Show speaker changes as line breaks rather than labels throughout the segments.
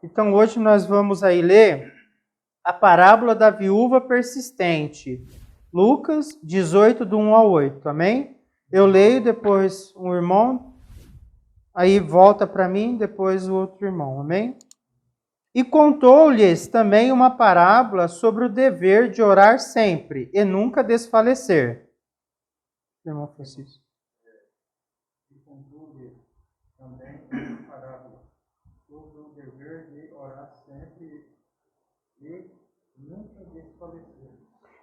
Então hoje nós vamos aí ler a parábola da viúva persistente. Lucas 18, do 1 ao 8, amém? Eu leio, depois um irmão, aí volta para mim, depois o outro irmão, amém? E contou-lhes também uma parábola sobre o dever de orar sempre e nunca desfalecer. Irmão Francisco.
E contou-lhes também uma parábola sobre o dever de orar sempre e nunca desfalecer.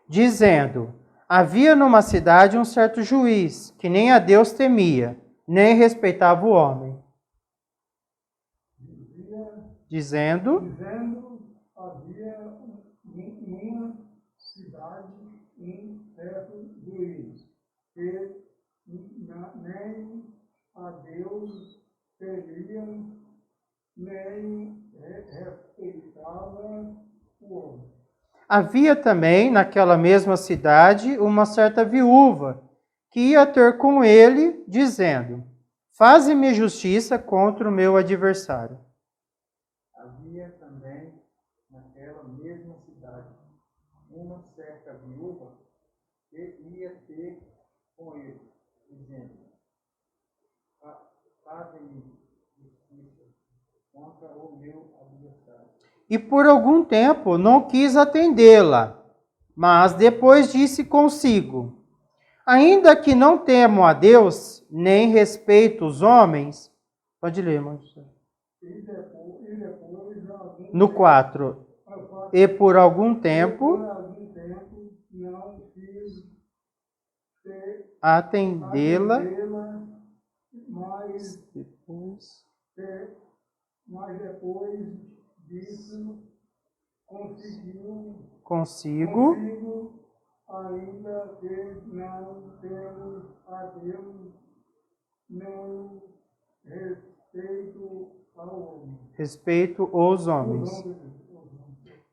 Dizendo: havia numa cidade um certo juiz, que nem a Deus temia, nem respeitava o homem. Dizendo:
havia numa cidade um certo juiz, que nem a Deus temia, nem respeitava o homem.
havia também naquela mesma cidade uma certa viúva, que ia ter com ele, dizendo: faze-me justiça contra o meu adversário.
Havia também naquela mesma cidade uma certa viúva que ia ter com ele, dizendo: faze-me justiça contra o meu adversário.
E por algum tempo não quis atendê-la, mas depois disse consigo: ainda que não temo a Deus, nem respeito os homens. Pode ler, irmão. No 4. E por algum tempo
não quis
atendê-la,
mas depois disso
consigo,
ainda que não temos a Deus, nem
respeito os homens.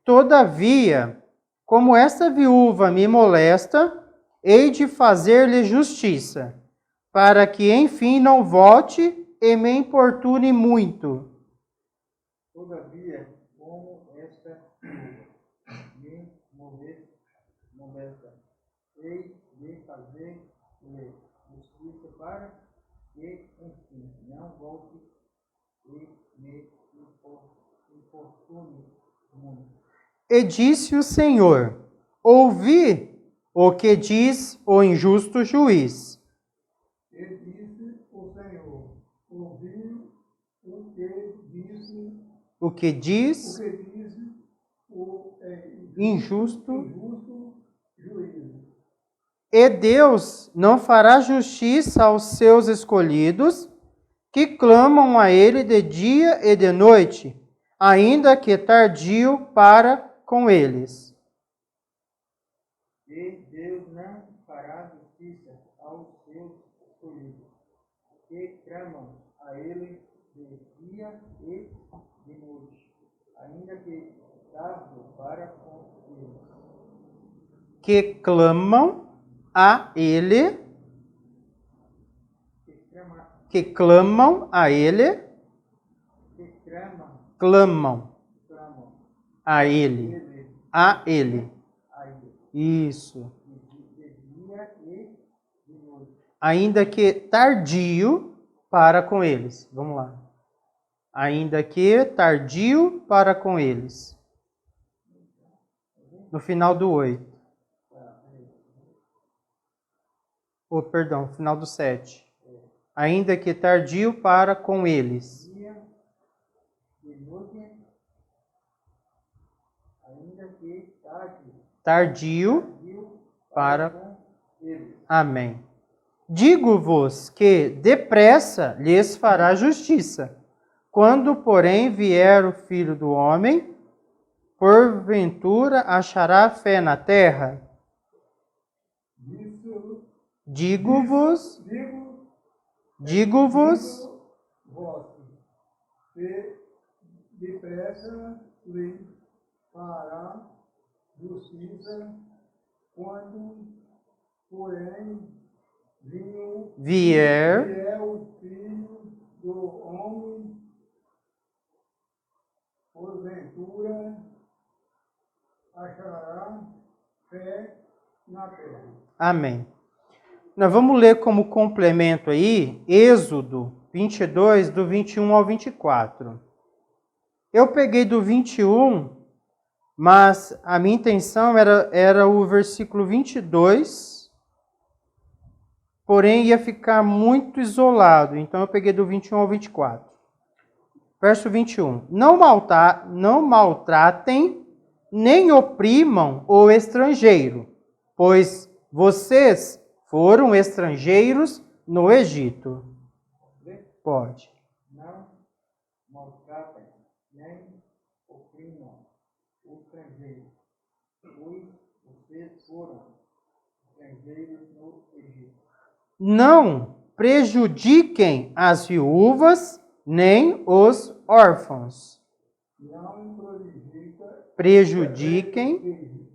Todavia, como esta viúva me molesta, hei de fazer-lhe justiça, para que enfim não volte e me importune muito.
Todavia, como esta me molesta, hei de fazer-lhe justiça, para que enfim não volte e me importune muito.
E disse o Senhor: ouvi o que diz o injusto juiz.
E disse o Senhor: ouvi
o que diz
o
injusto
juiz.
E Deus não fará justiça aos seus escolhidos, que clamam a Ele de dia e de noite, ainda que tardio para com eles.
E Deus não fará justiça aos seus escolhidos, que clamam a Ele de dia e de noite, ainda que tardio para com eles.
Que clamam a Ele, clamam a Ele a Ele. Isso. Ainda que tardio para com eles. Vamos lá. Ainda que tardio para com eles. No final do 8. Perdão, final do 7. Ainda que tardio para com eles. Tardio para com eles. Amém. Digo-vos que depressa lhes fará justiça. Quando, porém, vier o Filho do Homem, porventura achará fé na terra? Digo-vos
que depressa lhes fará justiça, quando, porém, vier o Filho do Homem, porventura achará fé na terra.
Amém. Nós vamos ler como complemento aí, Êxodo 22, do 21 ao 24. Eu peguei do 21, mas a minha intenção era o versículo 22, porém ia ficar muito isolado, então eu peguei do 21 ao 24. Verso 21. Não maltratem, nem oprimam o estrangeiro, pois vocês foram estrangeiros no Egito. Pode.
Não maltratem, nem oprimam o estrangeiro, pois vocês foram estrangeiros no Egito.
Não prejudiquem as viúvas, nem os órfãos.
Não
Prejudiquem.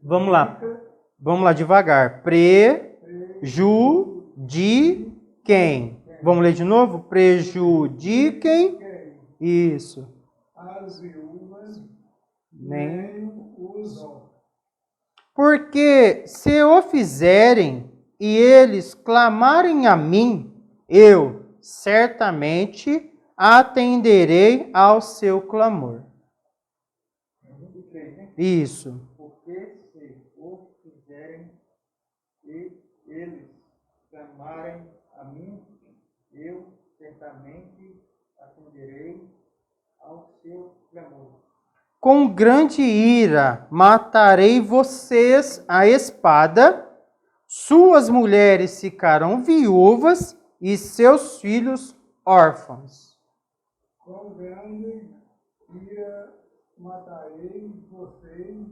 Vamos lá devagar. Prejudiquem. Vamos ler de novo? Prejudiquem. Isso.
as viúvas,
Nem.
os órfãos.
Porque se o fizerem e eles clamarem a mim, eu certamente atenderei ao seu clamor.
23, né?
Isso.
Porque se o fizerem e eles clamarem a mim, eu certamente atenderei ao seu clamor.
Com grande ira matarei vocês à espada, suas mulheres ficarão viúvas e seus filhos órfãos.
Com grande ira matarei vocês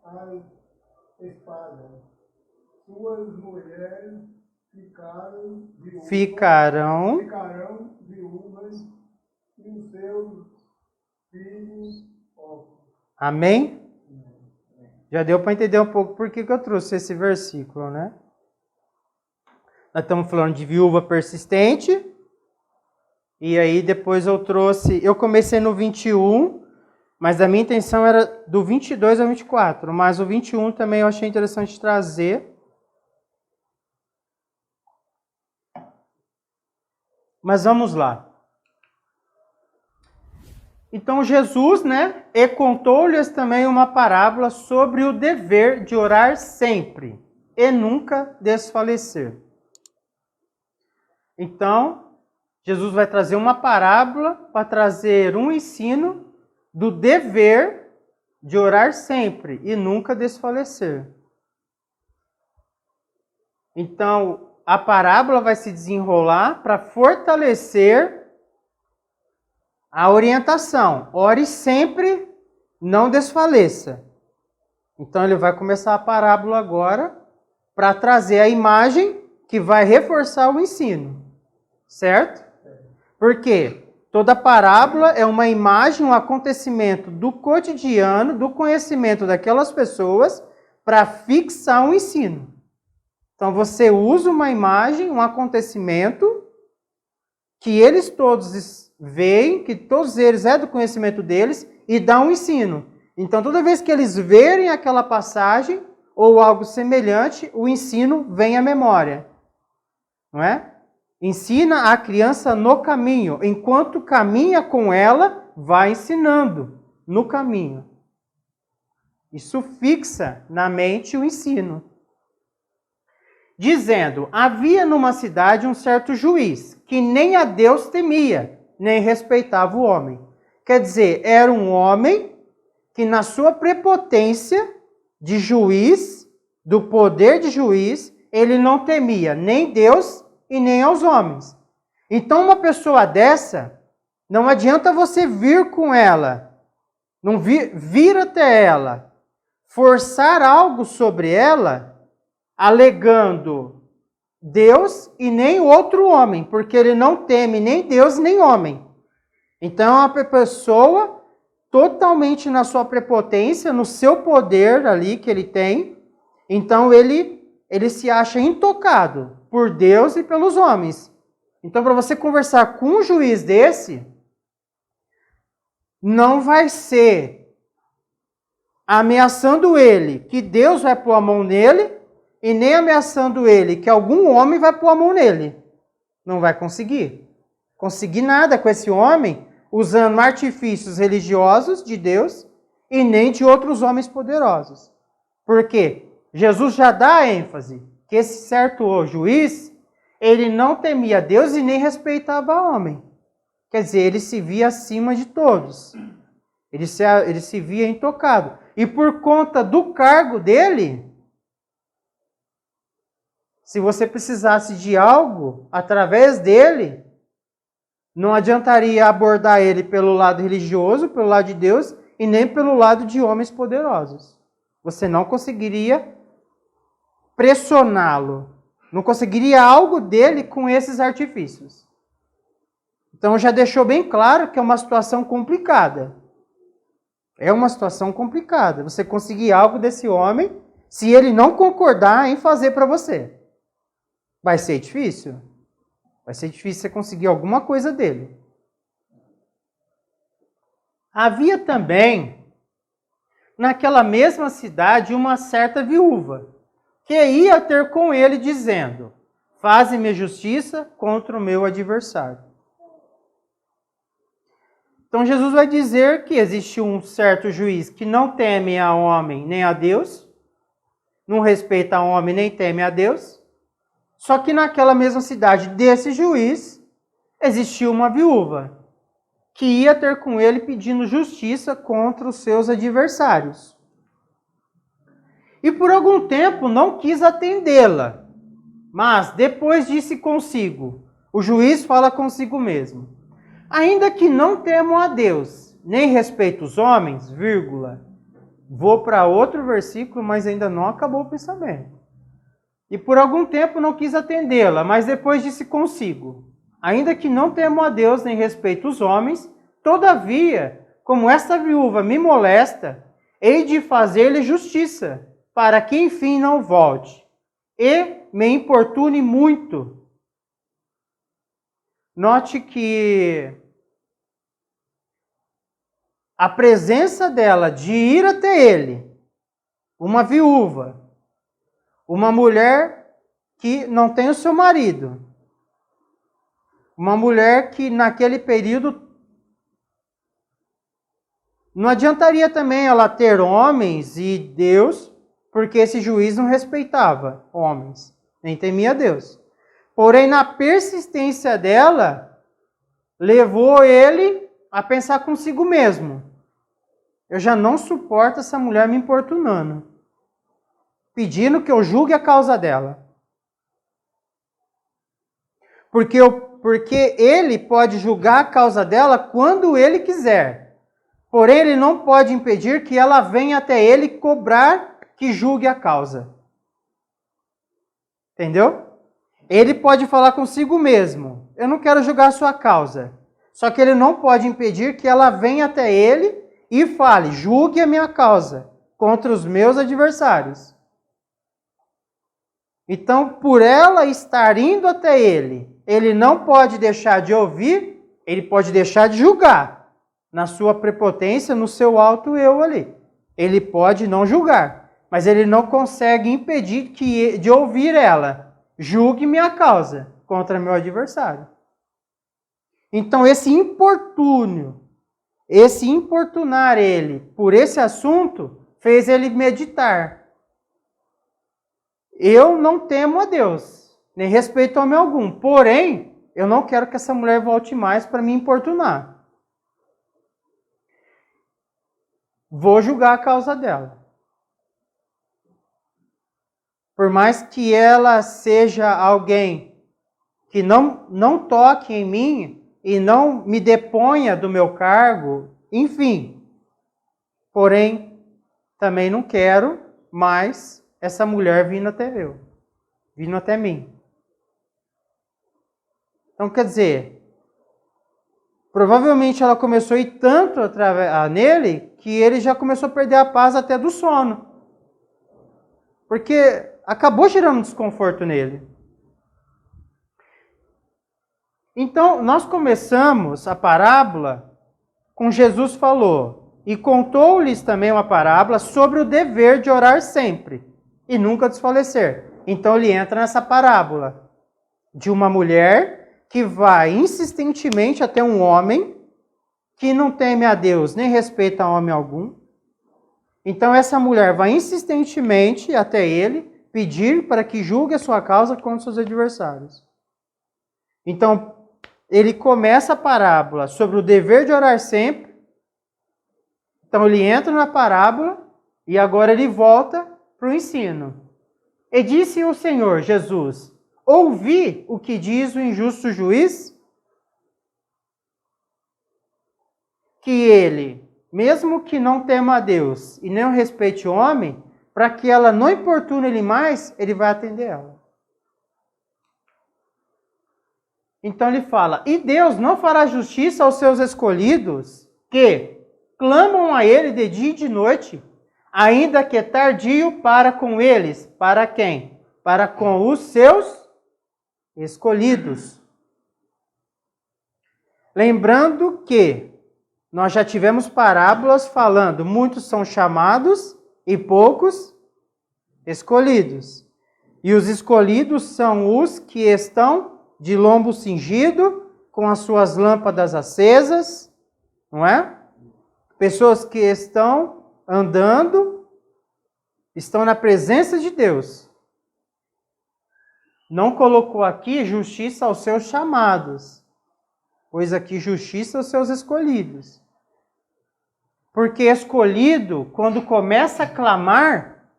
à espada. Suas mulheres ficarão viúvas e os seus filhos órfãos.
Amém? Já deu para entender um pouco por que eu trouxe esse versículo, né? Nós estamos falando de viúva persistente. E aí depois eu comecei no 21, mas a minha intenção era do 22 ao 24. Mas o 21 também eu achei interessante trazer. Mas vamos lá. Então Jesus, né, e contou-lhes também uma parábola sobre o dever de orar sempre e nunca desfalecer. Então, Jesus vai trazer uma parábola para trazer um ensino do dever de orar sempre e nunca desfalecer. Então, a parábola vai se desenrolar para fortalecer a orientação. Ore sempre, não desfaleça. Então, ele vai começar a parábola agora para trazer a imagem que vai reforçar o ensino. Certo? Porque toda parábola é uma imagem, um acontecimento do cotidiano, do conhecimento daquelas pessoas para fixar um ensino. Então você usa uma imagem, um acontecimento que eles todos veem, que todos eles é do conhecimento deles e dá um ensino. Então toda vez que eles verem aquela passagem ou algo semelhante, o ensino vem à memória. Não é? Ensina a criança no caminho. Enquanto caminha com ela, vai ensinando no caminho. Isso fixa na mente o ensino. Dizendo, havia numa cidade um certo juiz, que nem a Deus temia, nem respeitava o homem. Quer dizer, era um homem que na sua prepotência de juiz, do poder de juiz, ele não temia nem Deus e nem aos homens. Então, uma pessoa dessa, não adianta você vir com ela, não vir até ela, forçar algo sobre ela, alegando Deus e nem outro homem, porque ele não teme nem Deus nem homem. Então, é uma pessoa totalmente na sua prepotência, no seu poder ali que ele tem, então ele se acha intocado por Deus e pelos homens. Então, para você conversar com um juiz desse, não vai ser ameaçando ele que Deus vai pôr a mão nele, e nem ameaçando ele que algum homem vai pôr a mão nele. Não vai conseguir. Conseguir nada com esse homem usando artifícios religiosos de Deus e nem de outros homens poderosos. Por quê? Jesus já dá ênfase que esse certo juiz, ele não temia Deus e nem respeitava homem. Quer dizer, ele se via acima de todos. Ele se via intocado. E por conta do cargo dele, se você precisasse de algo através dele, não adiantaria abordar ele pelo lado religioso, pelo lado de Deus, e nem pelo lado de homens poderosos. Você não conseguiria pressioná-lo. Não conseguiria algo dele com esses artifícios. Então já deixou bem claro que é uma situação complicada. É uma situação complicada. Você conseguir algo desse homem, se ele não concordar em fazer para você. Vai ser difícil? Vai ser difícil você conseguir alguma coisa dele. Havia também, naquela mesma cidade, uma certa viúva, que ia ter com ele dizendo: faze-me justiça contra o meu adversário. Então Jesus vai dizer que existe um certo juiz que não teme a homem nem a Deus, não respeita a homem nem teme a Deus, só que naquela mesma cidade desse juiz existia uma viúva que ia ter com ele pedindo justiça contra os seus adversários. E por algum tempo não quis atendê-la, mas depois disse consigo, o juiz fala consigo mesmo: ainda que não temo a Deus, nem respeito os homens, vírgula. Vou para outro versículo, mas ainda não acabou o pensamento. E por algum tempo não quis atendê-la, mas depois disse consigo: ainda que não temo a Deus, nem respeito os homens, todavia, como esta viúva me molesta, hei de fazer-lhe justiça, para que enfim não volte, e me importune muito. Note que a presença dela de ir até ele, uma viúva, uma mulher que não tem o seu marido, uma mulher que naquele período não adiantaria também ela ter homens e Deus, porque esse juiz não respeitava homens, nem temia Deus. Porém, na persistência dela, levou ele a pensar consigo mesmo: eu já não suporto essa mulher me importunando, pedindo que eu julgue a causa dela. Porque ele pode julgar a causa dela quando ele quiser. Porém, ele não pode impedir que ela venha até ele cobrar que julgue a causa. Entendeu? Ele pode falar consigo mesmo: eu não quero julgar a sua causa. Só que ele não pode impedir que ela venha até ele e fale: julgue a minha causa contra os meus adversários. Então, por ela estar indo até ele, ele não pode deixar de ouvir, ele pode deixar de julgar. Na sua prepotência, no seu alto eu ali. Ele pode não julgar, mas ele não consegue impedir de ouvir ela: julgue minha causa contra meu adversário. Então, esse importunar ele por esse assunto, fez ele meditar: eu não temo a Deus, nem respeito homem algum, porém, eu não quero que essa mulher volte mais para me importunar. Vou julgar a causa dela. Por mais que ela seja alguém que não toque em mim e não me deponha do meu cargo, enfim. Porém, também não quero mais essa mulher vindo até mim. Então, quer dizer, provavelmente ela começou a ir tanto nele que ele já começou a perder a paz até do sono. Porque acabou gerando desconforto nele. Então, nós começamos a parábola com Jesus falou, e contou-lhes também uma parábola sobre o dever de orar sempre e nunca desfalecer. Então ele entra nessa parábola de uma mulher que vai insistentemente até um homem que não teme a Deus nem respeita a homem algum. Então essa mulher vai insistentemente até ele pedir para que julgue a sua causa contra seus adversários. Então ele começa a parábola sobre o dever de orar sempre. Então ele entra na parábola e agora ele volta para o ensino. E disse o Senhor Jesus: ouvi o que diz o injusto juiz, que ele, mesmo que não tema a Deus e nem respeite o homem, para que ela não importune ele mais, ele vai atender ela. Então ele fala, e Deus não fará justiça aos seus escolhidos, que clamam a ele de dia e de noite, ainda que tardio para com eles. Para quem? Para com os seus escolhidos. Lembrando que nós já tivemos parábolas falando, muitos são chamados e poucos escolhidos. E os escolhidos são os que estão de lombo cingido, com as suas lâmpadas acesas, não é? Pessoas que estão andando, estão na presença de Deus. Não colocou aqui justiça aos seus chamados, pois aqui justiça aos seus escolhidos. Porque escolhido, quando começa a clamar,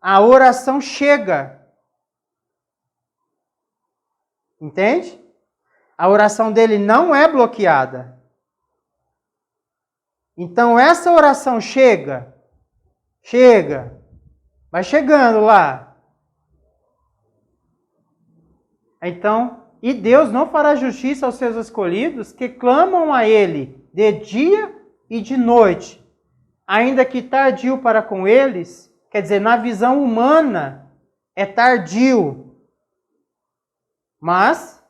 a oração chega. Entende? A oração dele não é bloqueada. Então essa oração chega, vai chegando lá. Então, e Deus não fará justiça aos seus escolhidos que clamam a ele de dia e de noite, ainda que tardio para com eles, quer dizer, na visão humana é tardio. Mas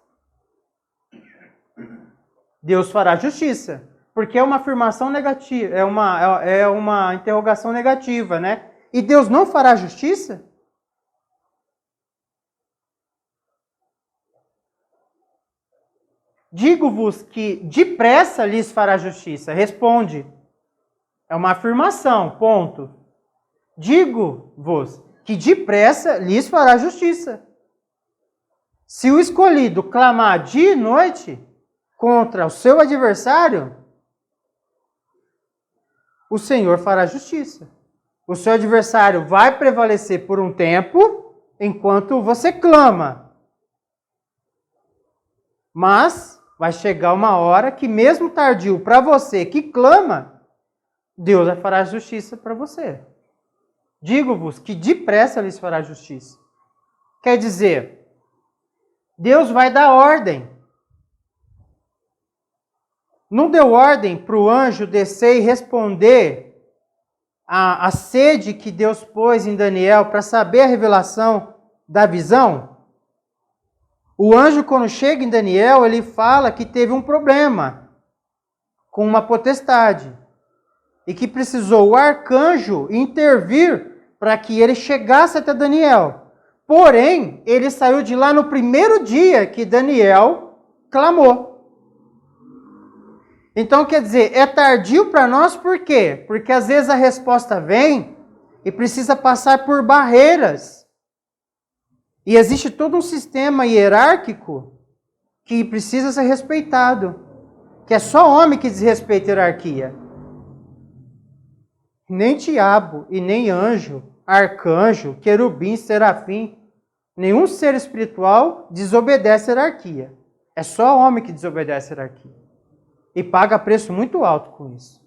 Deus fará justiça, porque é uma afirmação negativa, é uma interrogação negativa, né? E Deus não fará justiça? Digo-vos que depressa lhes fará justiça. Responde. É uma afirmação, ponto. Digo-vos que depressa lhes fará justiça. Se o escolhido clamar dia e noite contra o seu adversário, o Senhor fará justiça. O seu adversário vai prevalecer por um tempo, enquanto você clama. Mas vai chegar uma hora que, mesmo tardio para você que clama, Deus vai fará justiça para você. Digo-vos que depressa lhes fará justiça. Quer dizer, Deus vai dar ordem. Não deu ordem para o anjo descer e responder a sede que Deus pôs em Daniel para saber a revelação da visão? O anjo, quando chega em Daniel, ele fala que teve um problema com uma potestade e que precisou o arcanjo intervir para que ele chegasse até Daniel. Porém, ele saiu de lá no primeiro dia que Daniel clamou. Então, quer dizer, é tardio para nós por quê? Porque às vezes a resposta vem e precisa passar por barreiras. E existe todo um sistema hierárquico que precisa ser respeitado. Que é só homem que desrespeita a hierarquia. Nem diabo e nem anjo, arcanjo, querubim, serafim, nenhum ser espiritual desobedece a hierarquia. É só homem que desobedece a hierarquia. E paga preço muito alto com isso.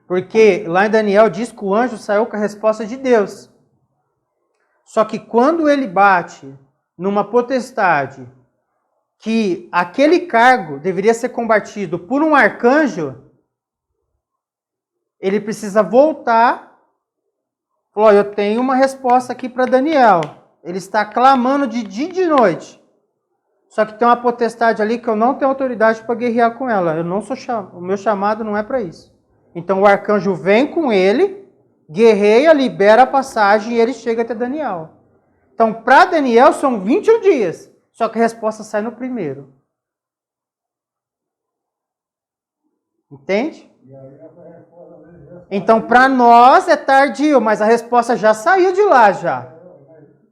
Porque lá em Daniel diz que o anjo saiu com a resposta de Deus. Só que quando ele bate numa potestade que aquele cargo deveria ser combatido por um arcanjo, ele precisa voltar. Falou, eu tenho uma resposta aqui para Daniel. Ele está clamando de dia e de noite. Só que tem uma potestade ali que eu não tenho autoridade para guerrear com ela. Eu não sou o meu chamado não é para isso. Então o arcanjo vem com ele, guerreia, libera a passagem e ele chega até Daniel. Então para Daniel são 21 dias. Só que a resposta sai no primeiro. Entende? Então para nós é tardio, mas a resposta já saiu de lá já.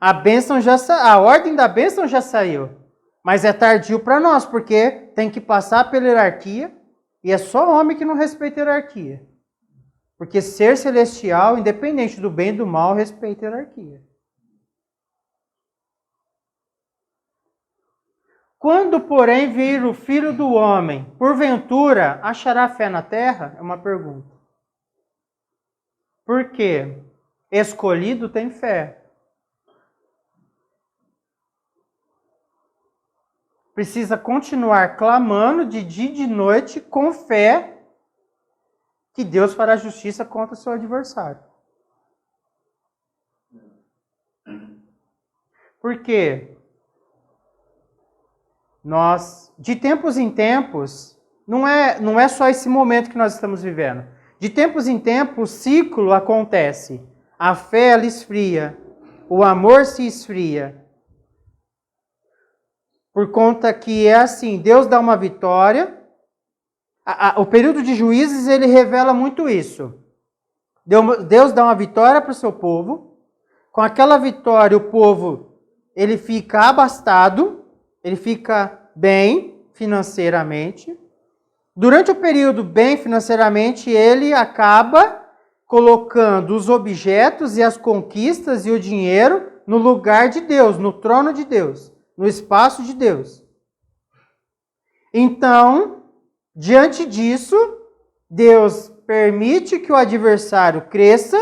A bênção já a ordem da bênção já saiu. Mas é tardio para nós, porque tem que passar pela hierarquia, e é só homem que não respeita a hierarquia. Porque ser celestial, independente do bem e do mal, respeita a hierarquia. Quando, porém, vir o Filho do Homem, porventura, achará fé na terra? É uma pergunta. Por quê? Escolhido tem fé. Precisa continuar clamando de dia e de noite com fé que Deus fará justiça contra o seu adversário. Por quê? Nós, de tempos em tempos, não é só esse momento que nós estamos vivendo. De tempos em tempos, o ciclo acontece. A fé, ela esfria. O amor se esfria. Por conta que é assim, Deus dá uma vitória. O período de juízes, ele revela muito isso. Deus dá uma vitória para o seu povo. Com aquela vitória, o povo ele fica abastado, ele fica bem financeiramente. Durante o período bem financeiramente, ele acaba colocando os objetos e as conquistas e o dinheiro no lugar de Deus, no trono de Deus, no espaço de Deus. Então, diante disso, Deus permite que o adversário cresça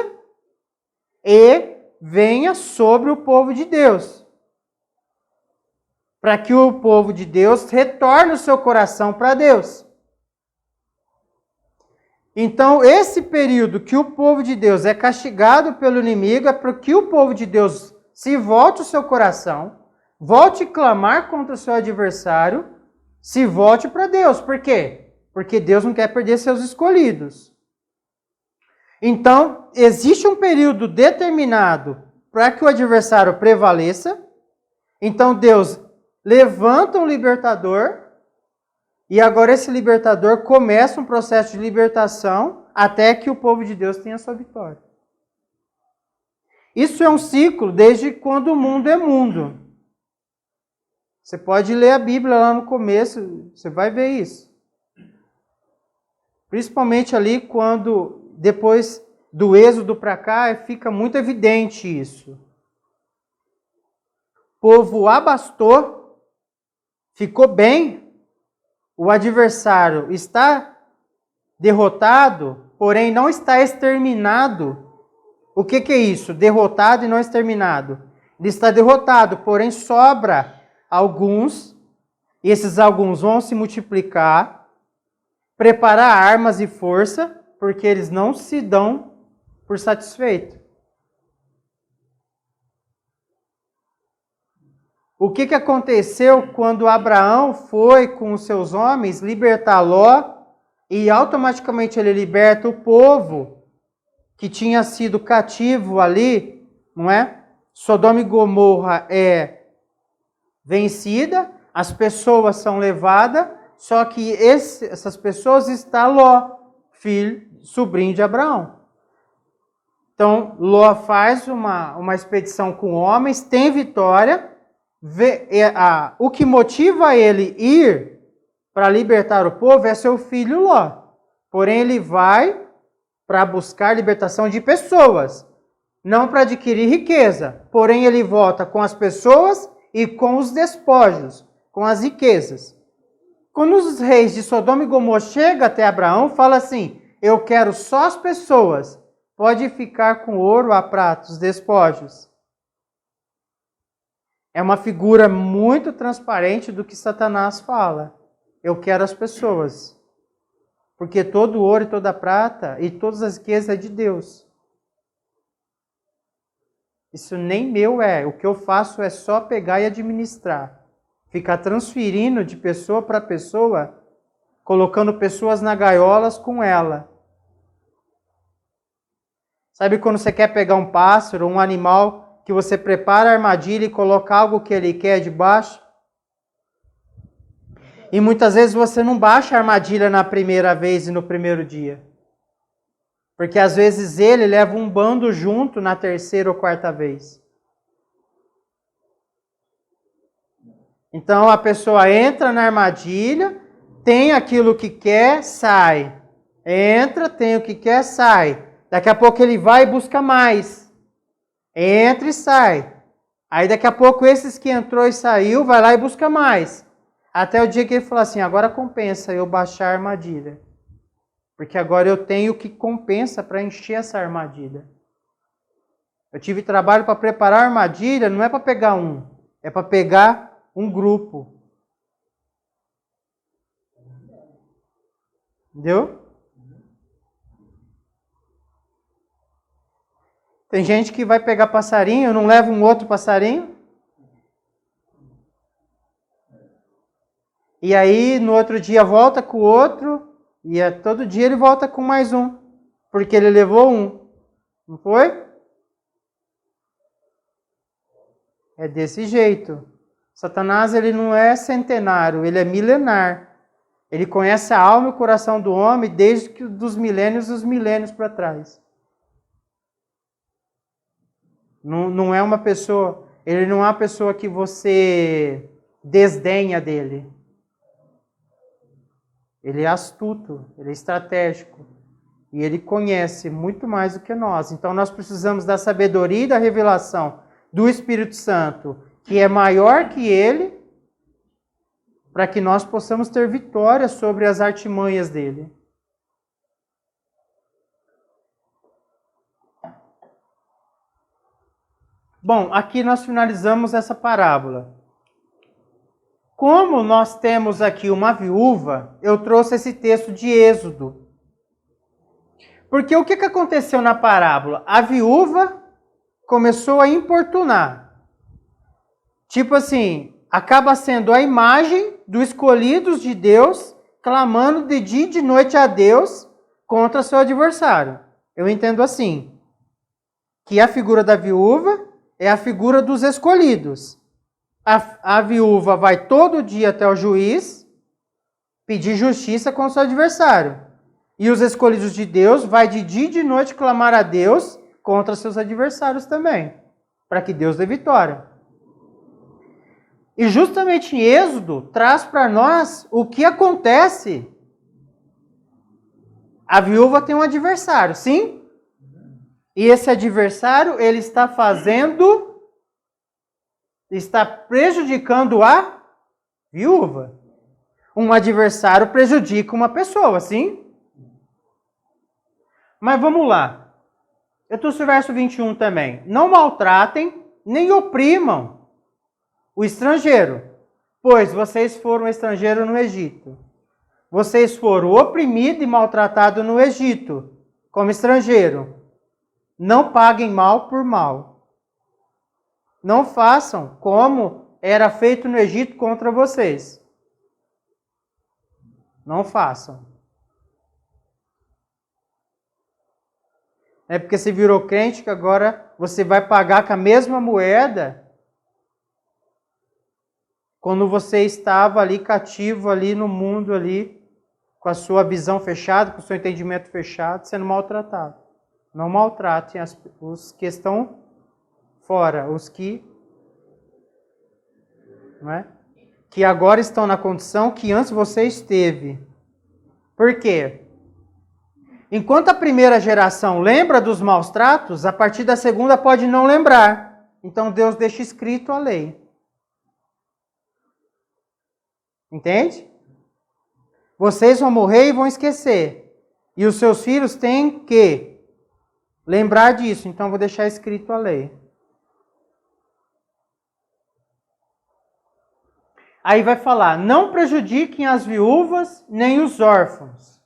e venha sobre o povo de Deus. Para que o povo de Deus retorne o seu coração para Deus. Então, esse período que o povo de Deus é castigado pelo inimigo é para que o povo de Deus se volte o seu coração, volte a clamar contra o seu adversário, se volte para Deus. Por quê? Porque Deus não quer perder seus escolhidos. Então, existe um período determinado para que o adversário prevaleça. Então, Deus levanta um libertador e agora esse libertador começa um processo de libertação até que o povo de Deus tenha sua vitória. Isso é um ciclo desde quando o mundo é mundo. Você pode ler a Bíblia lá no começo, você vai ver isso. Principalmente ali quando, depois do êxodo para cá, fica muito evidente isso. O povo abastou, ficou bem, o adversário está derrotado, porém não está exterminado. O que é isso? Derrotado e não exterminado. Ele está derrotado, porém sobra alguns, e esses alguns vão se multiplicar, preparar armas e força, porque eles não se dão por satisfeito. O que aconteceu quando Abraão foi com os seus homens libertar Ló e automaticamente ele liberta o povo que tinha sido cativo ali, não é? Sodoma e Gomorra é vencida, as pessoas são levadas, só que essas pessoas está Ló, filho, sobrinho de Abraão. Então, Ló faz uma expedição com homens, tem vitória. O que motiva ele ir para libertar o povo é seu filho Ló. Porém, ele vai para buscar libertação de pessoas, não para adquirir riqueza. Porém, ele volta com as pessoas e com os despojos, com as riquezas. Quando os reis de Sodoma e Gomorra chegam até Abraão, fala assim: eu quero só as pessoas, pode ficar com ouro, a prata, os despojos. É uma figura muito transparente do que Satanás fala. Eu quero as pessoas. Porque todo ouro e toda prata e todas as riquezas é de Deus. Isso nem meu é. O que eu faço é só pegar e administrar. ficar transferindo de pessoa para pessoa, colocando pessoas na gaiolas com ela. Sabe quando você quer pegar um pássaro, um animal, que você prepara a armadilha e coloca algo que ele quer debaixo? E muitas vezes você não baixa a armadilha na primeira vez e no primeiro dia. Porque às vezes ele leva um bando junto na terceira ou quarta vez. Então a pessoa entra na armadilha, tem aquilo que quer, sai. Entra, tem o que quer, sai. Daqui a pouco ele vai e busca mais. Entra e sai. Aí daqui a pouco esses que entrou e saiu, vai lá e busca mais. Até o dia que ele fala assim, agora compensa eu baixar a armadilha. Porque agora eu tenho o que compensa para encher essa armadilha. Eu tive trabalho para preparar a armadilha, não é para pegar um, é para pegar um grupo. Entendeu? Tem gente que vai pegar passarinho, não leva um outro passarinho. E aí, no outro dia, volta com o outro. E todo dia ele volta com mais um. Porque ele levou um. Não foi? É desse jeito. Satanás, ele não é centenário, ele é milenar. Ele conhece a alma e o coração do homem desde que dos milênios e os milênios para trás. Não é uma pessoa, ele não é uma pessoa que você desdenha dele. Ele é astuto, ele é estratégico. E ele conhece muito mais do que nós. Então nós precisamos da sabedoria e da revelação do Espírito Santo, que é maior que ele, para que nós possamos ter vitória sobre as artimanhas dele. Bom, aqui nós finalizamos essa parábola. Como nós temos aqui uma viúva, eu trouxe esse texto de Êxodo. Porque o que aconteceu na parábola? A viúva começou a importunar. Tipo assim, acaba sendo a imagem dos escolhidos de Deus, clamando de dia e de noite a Deus contra seu adversário. Eu entendo assim, que a figura da viúva é a figura dos escolhidos. A viúva vai todo dia até o juiz pedir justiça com seu adversário. E os escolhidos de Deus vai de dia e de noite clamar a Deus contra seus adversários também, para que Deus dê vitória. E justamente em Êxodo traz para nós o que acontece. A viúva tem um adversário, sim? E esse adversário, ele está prejudicando a viúva. Um adversário prejudica uma pessoa, sim? Mas vamos lá. Eu trouxe o verso 21 também. Não maltratem, nem oprimam o estrangeiro, pois vocês foram estrangeiros no Egito. Vocês foram oprimidos e maltratados no Egito, como estrangeiro. Não paguem mal por mal. Não façam como era feito no Egito contra vocês. Não façam. É porque você virou crente que agora você vai pagar com a mesma moeda quando você estava ali cativo ali no mundo ali, com a sua visão fechada, com o seu entendimento fechado, sendo maltratado. Não maltratem os que estão fora, os que, não é? Que agora estão na condição que antes você esteve. Por quê? Enquanto a primeira geração lembra dos maus tratos, a partir da segunda pode não lembrar. Então Deus deixa escrito a lei. Entende? Vocês vão morrer e vão esquecer. E os seus filhos têm que lembrar disso. Então vou deixar escrito a lei. Aí vai falar, não prejudiquem as viúvas nem os órfãos.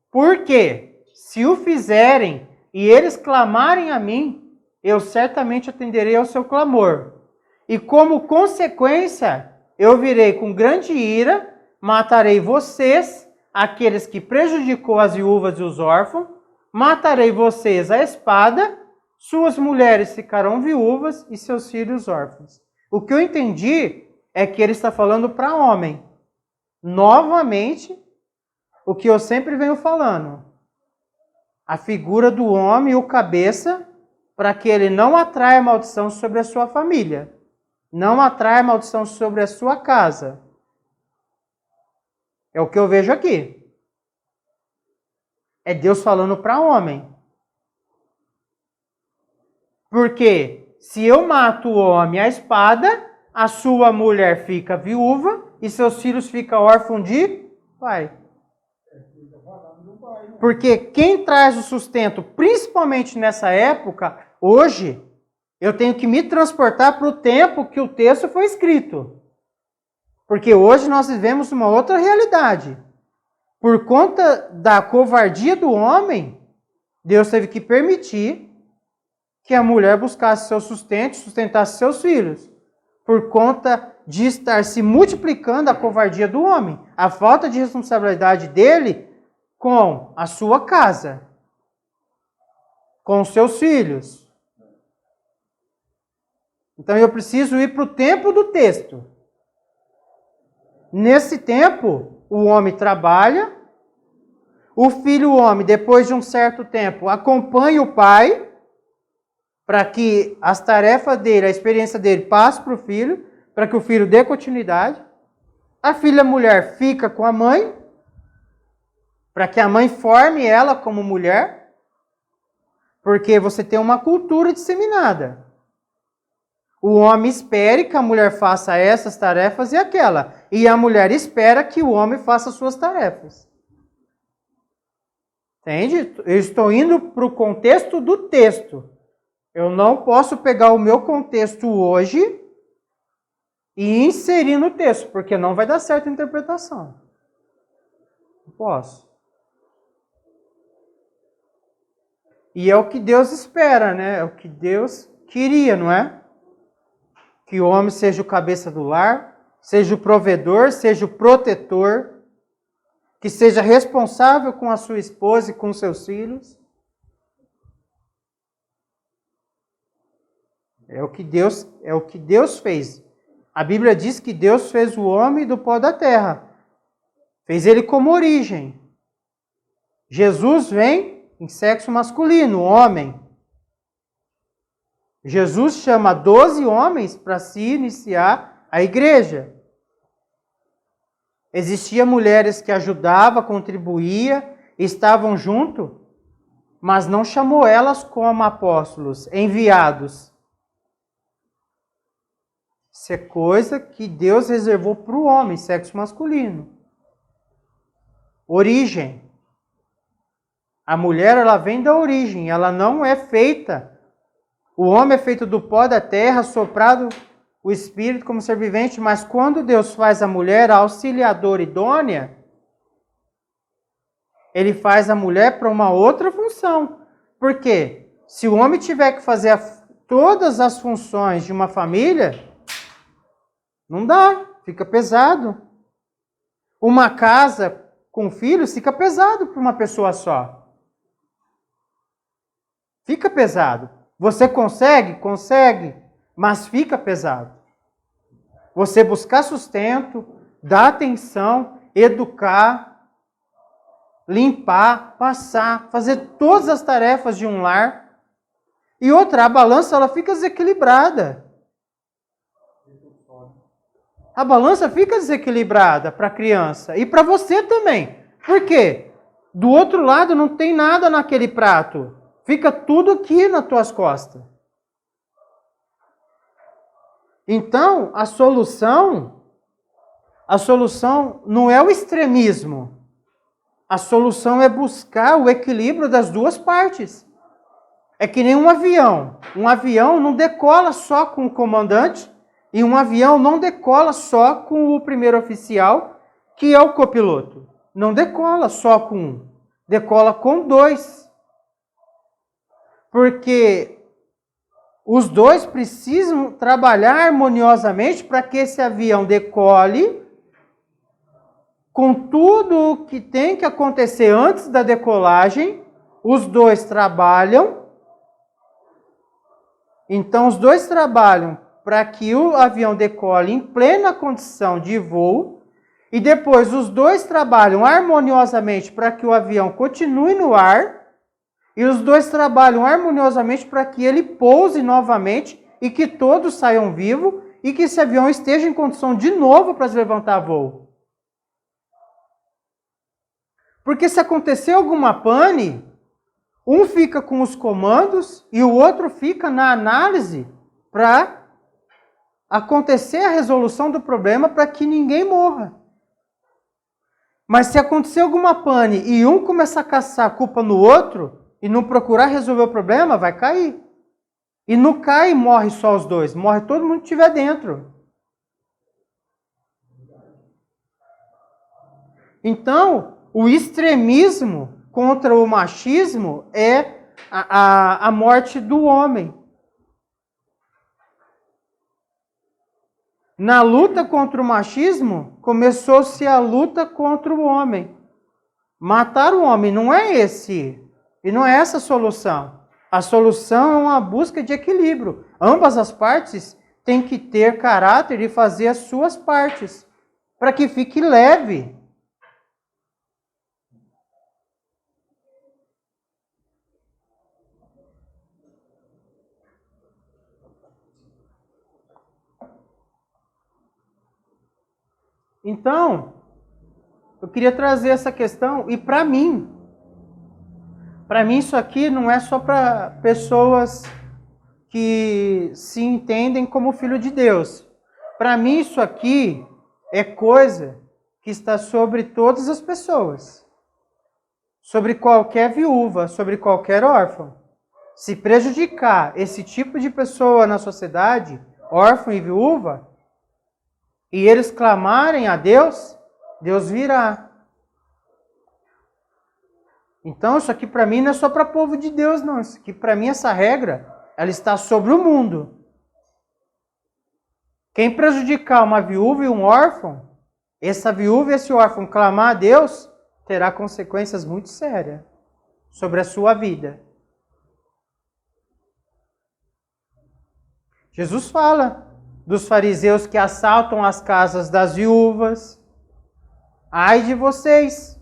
Porque se o fizerem e eles clamarem a mim, eu certamente atenderei ao seu clamor. e como consequência, eu virei com grande ira, matarei vocês, aqueles que prejudicou as viúvas e os órfãos, matarei vocês à espada, suas mulheres ficarão viúvas e seus filhos órfãos. O que eu entendi é que ele está falando para homem. Novamente, o que eu sempre venho falando. A figura do homem, o cabeça, para que ele não atraia maldição sobre a sua família. Não atraia maldição sobre a sua casa. É o que eu vejo aqui. É Deus falando para homem. Porque se eu mato o homem à espada, a sua mulher fica viúva e seus filhos ficam órfãos de pai. Porque quem traz o sustento, principalmente nessa época, hoje, eu tenho que me transportar para o tempo que o texto foi escrito. Porque hoje nós vivemos uma outra realidade. Por conta da covardia do homem, Deus teve que permitir que a mulher buscasse seu sustento, sustentasse seus filhos. Por conta de estar se multiplicando a covardia do homem, a falta de responsabilidade dele com a sua casa, com os seus filhos. Então eu preciso ir para o tempo do texto. Nesse tempo, o homem trabalha, o filho homem, depois de um certo tempo, acompanha o pai, para que as tarefas dele, a experiência dele passe para o filho, para que o filho dê continuidade. A filha mulher fica com a mãe, para que a mãe forme ela como mulher, porque você tem uma cultura disseminada. O homem espera que a mulher faça essas tarefas e aquela, e a mulher espera que o homem faça as suas tarefas. Entende? Eu estou indo para o contexto do texto. Eu não posso pegar o meu contexto hoje e inserir no texto, porque não vai dar certo a interpretação. Não posso. E é o que Deus espera, né? É o que Deus queria, não é? Que o homem seja o cabeça do lar, seja o provedor, seja o protetor, que seja responsável com a sua esposa e com seus filhos. É o que Deus fez. A Bíblia diz que Deus fez o homem do pó da terra. Fez ele como origem. Jesus vem em sexo masculino, homem. Jesus chama 12 homens para se iniciar a igreja. Existiam mulheres que ajudavam, contribuíam, estavam junto, mas não chamou elas como apóstolos, enviados. Isso é coisa que Deus reservou para o homem, sexo masculino. Origem. A mulher, ela vem da origem, ela não é feita. O homem é feito do pó da terra, soprado o espírito como ser vivente, mas quando Deus faz a mulher a auxiliadora idônea, ele faz a mulher para uma outra função. Por quê? Se o homem tiver que fazer todas as funções de uma família, não dá, fica pesado. Uma casa com filhos fica pesado para uma pessoa só. Fica pesado. Você consegue? Consegue, mas fica pesado. Você buscar sustento, dar atenção, educar, limpar, passar, fazer todas as tarefas de um lar. E outra, a balança ela fica desequilibrada. A balança fica desequilibrada para a criança e para você também. Por quê? Do outro lado não tem nada naquele prato. Fica tudo aqui nas tuas costas. Então, a solução não é o extremismo. A solução é buscar o equilíbrio das duas partes. É que nem um avião. Um avião não decola só com o comandante e um avião não decola só com o primeiro oficial, que é o copiloto. Não decola só com um. Decola com dois. Porque os dois precisam trabalhar harmoniosamente para que esse avião decole com tudo o que tem que acontecer antes da decolagem. Os dois trabalham. Então, os dois trabalham para que o avião decole em plena condição de voo. E depois os dois trabalham harmoniosamente para que o avião continue no ar. E os dois trabalham harmoniosamente para que ele pouse novamente e que todos saiam vivos e que esse avião esteja em condição de novo para se levantar voo. Porque se acontecer alguma pane, um fica com os comandos e o outro fica na análise para acontecer a resolução do problema para que ninguém morra. Mas se acontecer alguma pane e um começar a caçar a culpa no outro e não procurar resolver o problema, vai cair. E não cai e morre só os dois, morre todo mundo que estiver dentro. Então, o extremismo contra o machismo é a morte do homem. Na luta contra o machismo, começou-se a luta contra o homem. Matar o homem não é e não é essa a solução. A solução é uma busca de equilíbrio. Ambas as partes têm que ter caráter e fazer as suas partes, para que fique leve. Então, eu queria trazer essa questão, e para mim isso aqui não é só para pessoas que se entendem como filho de Deus. Para mim isso aqui é coisa que está sobre todas as pessoas. Sobre qualquer viúva, sobre qualquer órfão. Se prejudicar esse tipo de pessoa na sociedade, órfão e viúva, e eles clamarem a Deus, Deus virá. Então, isso aqui para mim não é só para o povo de Deus, não. Isso aqui para mim, essa regra, ela está sobre o mundo. Quem prejudicar uma viúva e um órfão, essa viúva e esse órfão clamar a Deus, terá consequências muito sérias sobre a sua vida. Jesus fala dos fariseus que assaltam as casas das viúvas. Ai de vocês,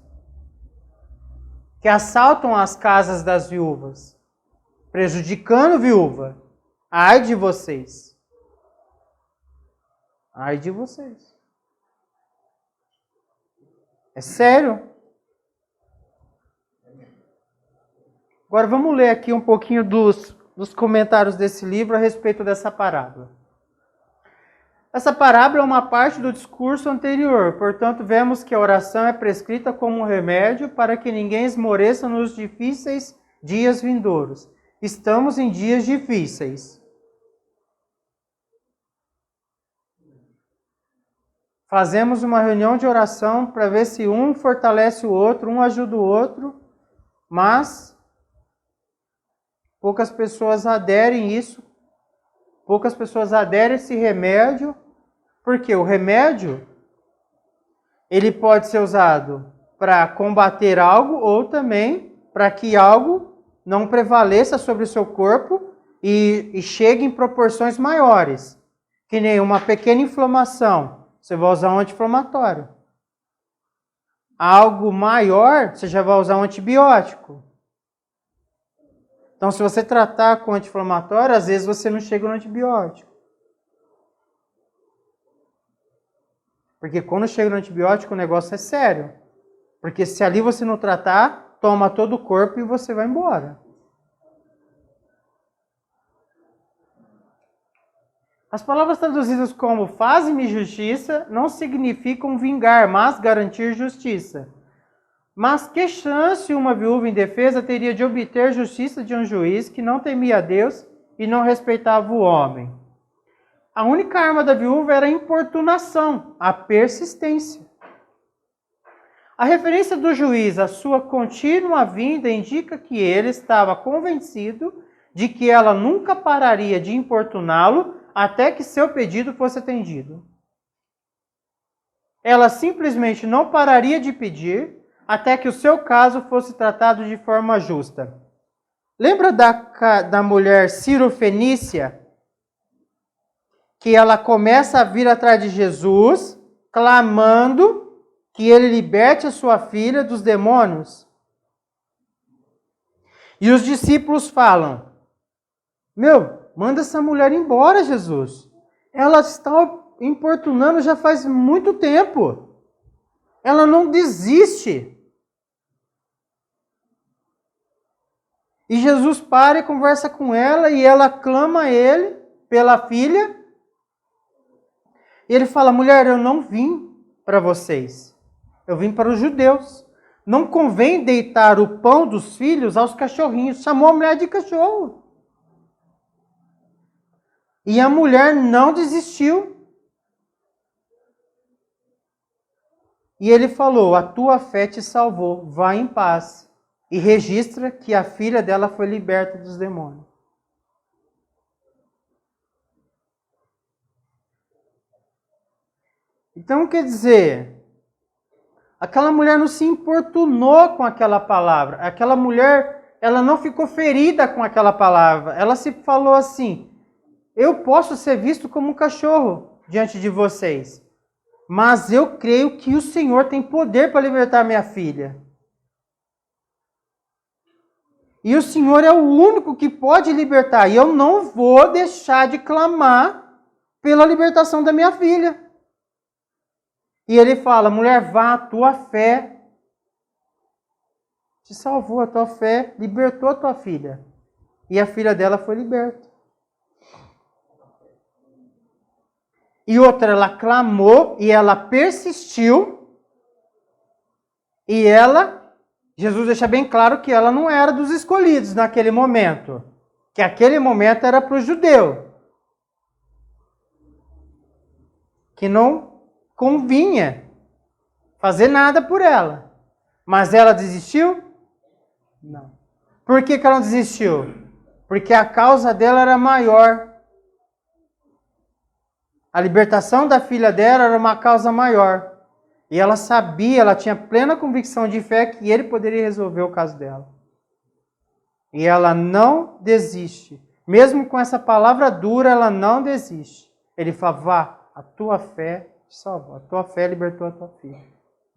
que assaltam as casas das viúvas, prejudicando viúva. Ai de vocês. Ai de vocês. É sério. Agora vamos ler aqui um pouquinho dos comentários desse livro a respeito dessa parábola. Essa parábola é uma parte do discurso anterior, portanto, vemos que a oração é prescrita como um remédio para que ninguém esmoreça nos difíceis dias vindouros. Estamos em dias difíceis. Fazemos uma reunião de oração para ver se um fortalece o outro, um ajuda o outro, mas poucas pessoas aderem a isso. Poucas pessoas aderem a esse remédio, porque o remédio ele pode ser usado para combater algo ou também para que algo não prevaleça sobre o seu corpo e chegue em proporções maiores. Que nem uma pequena inflamação, você vai usar um anti-inflamatório. Algo maior, você já vai usar um antibiótico. Então, se você tratar com anti-inflamatório, às vezes você não chega no antibiótico. Porque quando chega no antibiótico, o negócio é sério. Porque se ali você não tratar, toma todo o corpo e você vai embora. As palavras traduzidas como faze-me justiça não significam vingar, mas garantir justiça. Mas que chance uma viúva indefesa teria de obter justiça de um juiz que não temia a Deus e não respeitava o homem? A única arma da viúva era a importunação, a persistência. A referência do juiz à sua contínua vinda indica que ele estava convencido de que ela nunca pararia de importuná-lo até que seu pedido fosse atendido. Ela simplesmente não pararia de pedir até que o seu caso fosse tratado de forma justa. Lembra da mulher Cirofenícia? Que ela começa a vir atrás de Jesus, clamando que ele liberte a sua filha dos demônios. E os discípulos falam: manda essa mulher embora, Jesus. Ela está importunando já faz muito tempo. Ela não desiste. E Jesus para e conversa com ela, e ela clama a ele pela filha. E ele fala: mulher, eu não vim para vocês. Eu vim para os judeus. Não convém deitar o pão dos filhos aos cachorrinhos. Chamou a mulher de cachorro. E a mulher não desistiu. E ele falou: a tua fé te salvou, vá em paz. E registra que a filha dela foi liberta dos demônios. Então, quer dizer, aquela mulher não se importunou com aquela palavra. Aquela mulher, ela não ficou ferida com aquela palavra. Ela se falou assim: eu posso ser visto como um cachorro diante de vocês, mas eu creio que o Senhor tem poder para libertar minha filha. E o Senhor é o único que pode libertar. E eu não vou deixar de clamar pela libertação da minha filha. E ele fala: mulher, vá, a tua fé te salvou, a tua fé libertou a tua filha. E a filha dela foi liberta. E outra, ela clamou e ela persistiu. E Jesus deixa bem claro que ela não era dos escolhidos naquele momento. Que aquele momento era para o judeu. Que não convinha fazer nada por ela. Mas ela desistiu? Não. Por que ela não desistiu? Porque a causa dela era maior. A libertação da filha dela era uma causa maior. E ela sabia, ela tinha plena convicção de fé que ele poderia resolver o caso dela. E ela não desiste. Mesmo com essa palavra dura, ela não desiste. Ele fala: vá, a tua fé te salvou. A tua fé libertou a tua filha.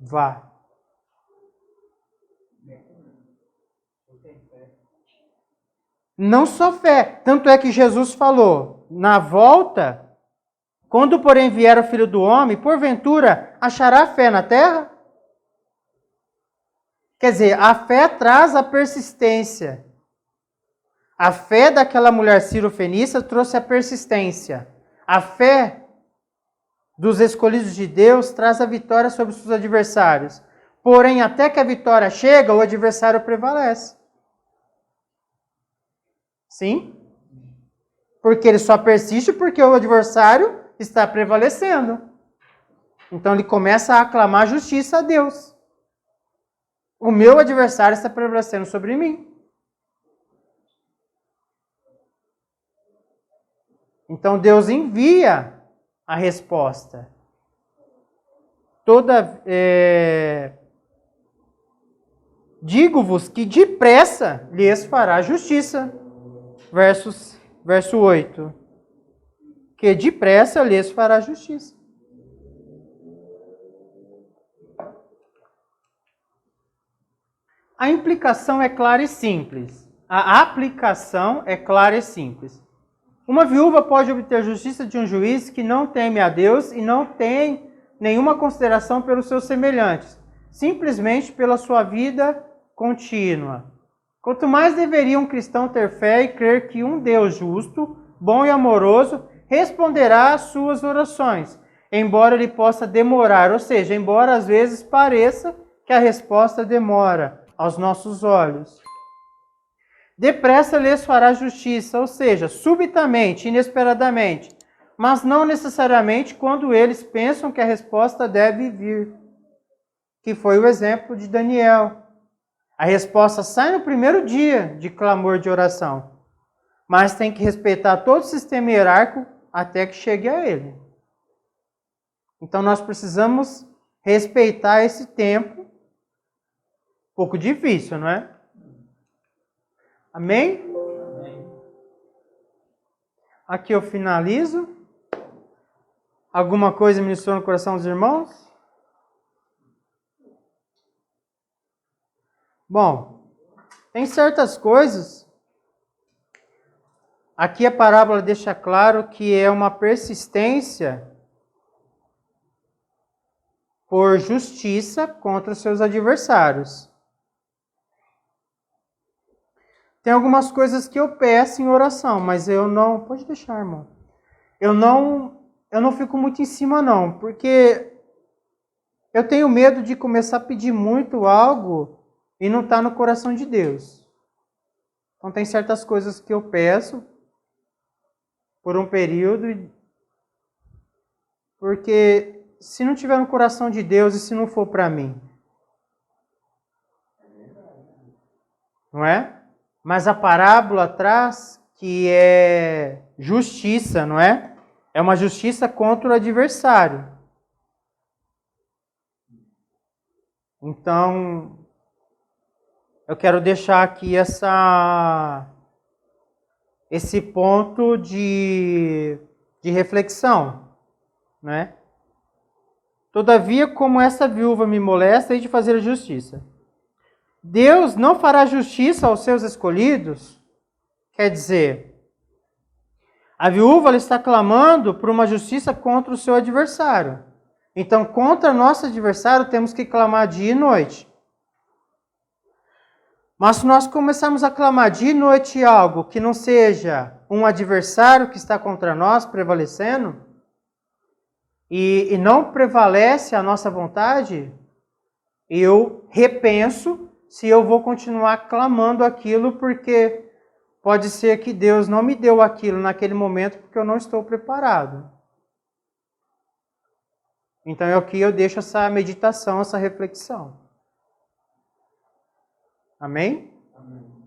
Vá. Não só fé. Tanto é que Jesus falou, na volta: quando, porém, vier o Filho do Homem, porventura achará fé na terra? Quer dizer, a fé traz a persistência. A fé daquela mulher cirofenícia trouxe a persistência. A fé dos escolhidos de Deus traz a vitória sobre os seus adversários. Porém, até que a vitória chega, o adversário prevalece. Sim? Porque ele só persiste porque o adversário está prevalecendo. Então ele começa a aclamar justiça a Deus. O meu adversário está prevalecendo sobre mim. Então Deus envia a resposta. Digo-vos que depressa lhes fará justiça. Verso 8. Que depressa lhes fará justiça. A implicação é clara e simples. A aplicação é clara e simples. Uma viúva pode obter justiça de um juiz que não teme a Deus e não tem nenhuma consideração pelos seus semelhantes, simplesmente pela sua vida contínua. Quanto mais deveria um cristão ter fé e crer que um Deus justo, bom e amoroso responderá às suas orações, embora ele possa demorar, ou seja, embora às vezes pareça que a resposta demora aos nossos olhos. Depressa lhes fará justiça, ou seja, subitamente, inesperadamente, mas não necessariamente quando eles pensam que a resposta deve vir, que foi o exemplo de Daniel. A resposta sai no primeiro dia de clamor de oração. mas tem que respeitar todo o sistema hierárquico até que chegue a ele. Então nós precisamos respeitar esse tempo. Um pouco difícil, não é? Amém?
Amém.
Aqui eu finalizo. Alguma coisa ministrou no coração dos irmãos? Bom, tem certas coisas. Aqui a parábola deixa claro que é uma persistência por justiça contra os seus adversários. Tem algumas coisas que eu peço em oração, mas eu não... Pode deixar, irmão. Eu não fico muito em cima, não, porque eu tenho medo de começar a pedir muito algo e não estar no coração de Deus. Então tem certas coisas que eu peço por um período, porque se não tiver no coração de Deus e se não for para mim, não é? Mas a parábola traz que é justiça, não é? É uma justiça contra o adversário. Então, eu quero deixar aqui esse ponto de reflexão, né? Todavia, como essa viúva me molesta, hei de fazer a justiça. Deus não fará justiça aos seus escolhidos? Quer dizer, a viúva ela está clamando por uma justiça contra o seu adversário. Então, contra nosso adversário, temos que clamar dia e noite. Mas se nós começarmos a clamar dia e noite algo que não seja um adversário que está contra nós prevalecendo, e não prevalece a nossa vontade, eu repenso se eu vou continuar clamando aquilo, porque pode ser que Deus não me deu aquilo naquele momento porque eu não estou preparado. Então aqui eu deixo essa meditação, essa reflexão. Amém?
Amém.